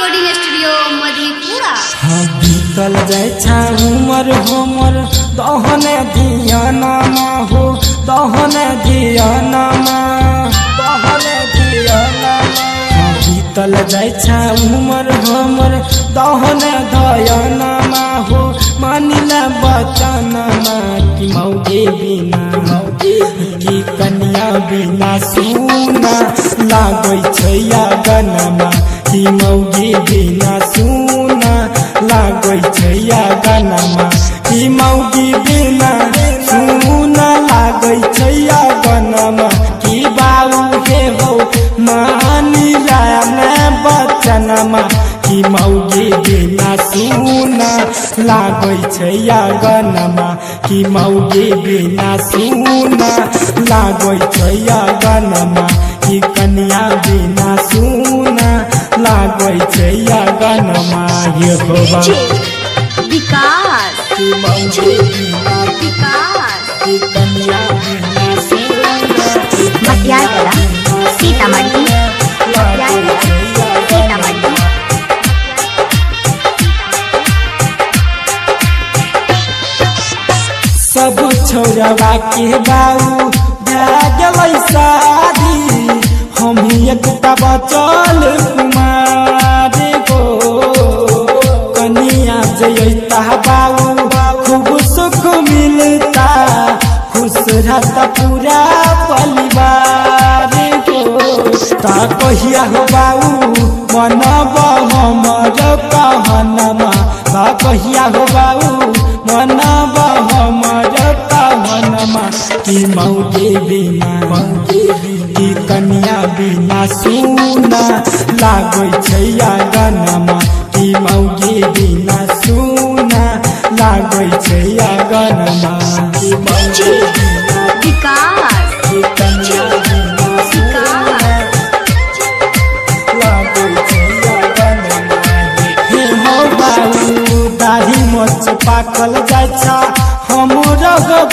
Recording studio Madhepura. बीतल जाय उमर हमर दहने दिया नामा हो दहने दिया नामा बीतल जाय उमर हमर दहने दया नामा हो मानिला बचनमा कि मौगे बिना कि कन्या बिना सुना लागै छै गनमा कि मौगे बिना सुना लागै छै गनमा कि मौगी बिना सुना लागै छै गनमा कि बाबू हे हो मानिला बचनमा कि मौगी बिना सुना लागै छै गनमा कि मौगी बिना सुना लागै छै गनमा कि कन्या बिना सुना लागै छै गनमा ये बाबा विकास कि मौगी बिना कि कन्या बिना सुना मटियाला सीतामढ़ी सब छोड़वा के बाऊ गेलै शादी हम एकटा बचल कुमार गो कनिया जयता बाऊ खूब सुख मिलता खुश रहता पूरा परिवार गो ता कहिया हो बाऊ मनब हमर कहनमा ता कहिया हो बाऊ मनब हमर कहनमा कि मौगे बिना कि कन्या बिना सुना लागै छै गनमा कि मौगे बिना सुना लागै छै गनमा कि मौगे बिना विकास कि कन्या बिना सुना लागै छै गनमा हे हो बाबू दाढ़ी मोच पाकल जाइ छ हमर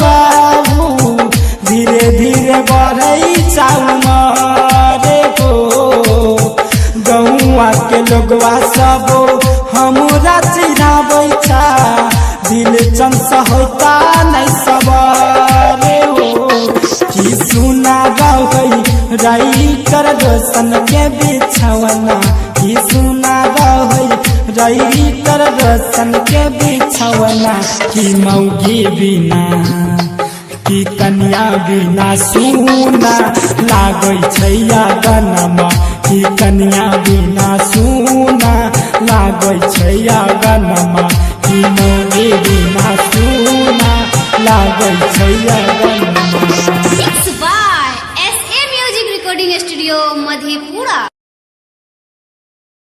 बाबू धीरे धीरे बढ़ै उमर गो गौआ के लोगवा सब हमरा चिढ़ाबै छ दिल चंस होता नहीं सबर कि सुना गई राइटर रोशन के बिछवना कि सुना गई राइटर रोशन के बिछवना कि मौगी बिना कि कन्या बिना सुना लागै छै गनमा कि कन्या बिना सुना लागै छै गनमा कि मौगी बिना सुना लागै छै गनमा।